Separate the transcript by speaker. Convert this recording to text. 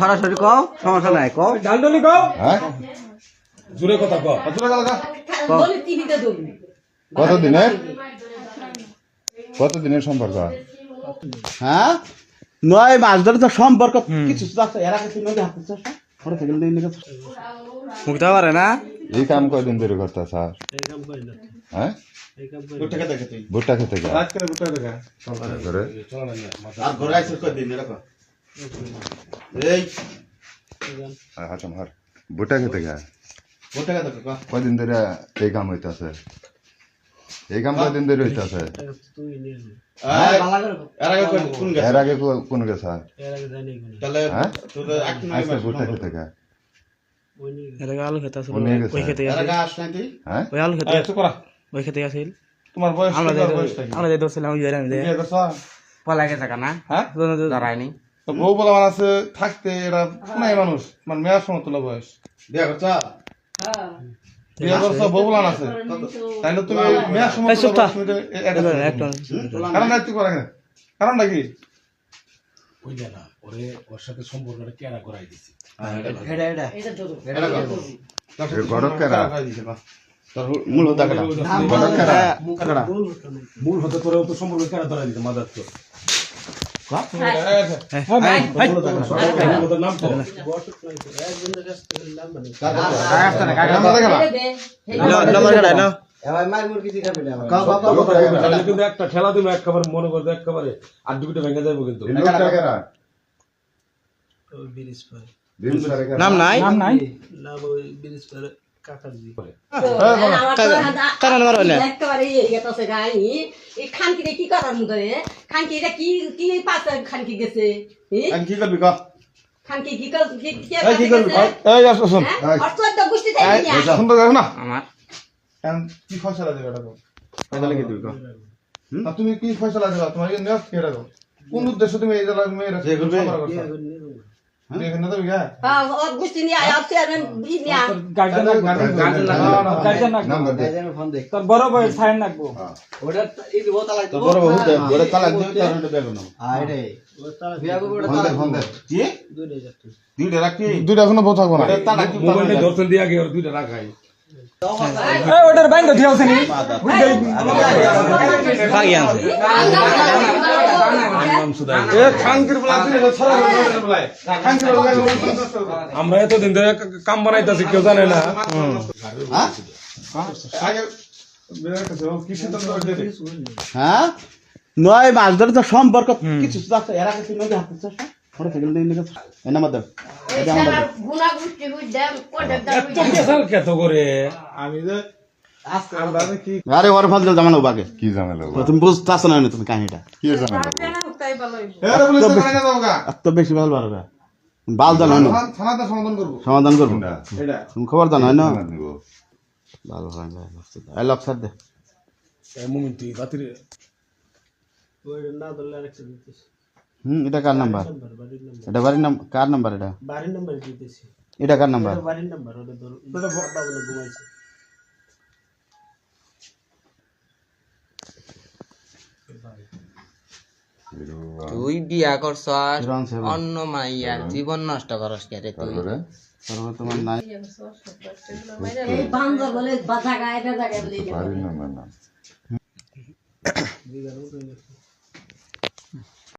Speaker 1: সরাসরি কও, সমস্যা নাই, কও ডালডলি কও।
Speaker 2: হ্যাঁ
Speaker 3: জোরে কথা কও।
Speaker 2: কতদিনের সম্পর্ক?
Speaker 1: হ্যাঁ নয় মাস ধরে তো সম্পর্ক কিছু এরা কিছু মুখতে পারে না।
Speaker 2: এই কাম কয়দিন ধরে করতে স্যার? হ্যাঁ ভুট্টা খেতে গা ভুট্টা খেতে গা কয়দিন ধরে এই কাম হইতেছে? এই কাম কয়দিন ধরে হইতেছে? এর আগে কোন গে স্যার? ভুট্টা খেতে গা
Speaker 1: আলু খেতে ওই খেতে আসিল
Speaker 3: তোমার বয়স
Speaker 1: আমরা যে ধরছিলাম পলাকে থাকা না দাঁড়ায়নি
Speaker 3: বউ বলা মানে আছে থাকতে এরা নাই মানুষ মানে মেয়ার সমতুল্য বয়স বিয়া করছো বউ বলা আছে তাইলে তুমি মেয়ার সমতুল্য কারণ দায়িত্ব করা কেন? কারণটা কি? ওই না ওরে ওর সাথে সম্পর্কটা কেনা করাই দিছি
Speaker 1: মূল হতা
Speaker 3: মূল হতে করে তো সম্পর্ক কেনা ধরাই দিতে মাদার তো একটা ঠেলা দিল একবারে মনে করতে একবারে আর দুটো ভেঙে যাবো কিন্তু
Speaker 1: নাম নাই
Speaker 4: খানকি কি করার মতো খানকি এটা কি কি পাশে খানকি গেছে
Speaker 3: কি করবি ক
Speaker 4: খানকি কি
Speaker 3: করবি সুন্দর না
Speaker 1: আমার
Speaker 3: কি ফয়সালা দেবে এটা কি দিবি তুমি কি ফয়সালা দেবা? তোমার নেওয়া কি এটা কোন উদ্দেশ্য তুমি এই জেলার মেয়েরা
Speaker 1: বড় ভাই সাইন রাখবো
Speaker 3: দুইটা এখনো বউ থাকবো না দিয়া গিয়ে দুইটা রাখাই ওটার ব্যাংক দিয়ে আছে নি আমরা এতদিন ধরে কাম বানাইতেছি কেউ জানে না
Speaker 1: হ্যাঁ নয় মাস ধরে তো সম্পর্ক কিছু এরা কিছু আরে ওর ফাল জামানো বাকে
Speaker 2: কি ঝামেলা?
Speaker 1: তুমি বুঝতে আসো না তুমি কাহিনীটা
Speaker 2: কি ঝামেলা?
Speaker 1: এত বেশি ভালো পারবে বাল জানো না সমাধান করবো তুমি খবর জানো না ভালো হয় লক স্যার দে এটা কার নাম্বার? এটা বাড়ির নাম্বার? কার নাম্বার এটা? বাড়ির নাম্বার দিতেছি। এটা কার নাম্বার? বাড়ির নাম্বার। ওটা ধর ওটা বাবা বলে ঘুমাইছে।
Speaker 5: তুই বিয়া করছস অন্য মাইয়ার জীবন নষ্ট করস কে রে তুই?
Speaker 1: তোমার নাই
Speaker 4: বান্দর বলে বাধা গায় না জায়গায় বলে
Speaker 2: বাড়ির নাম্বার না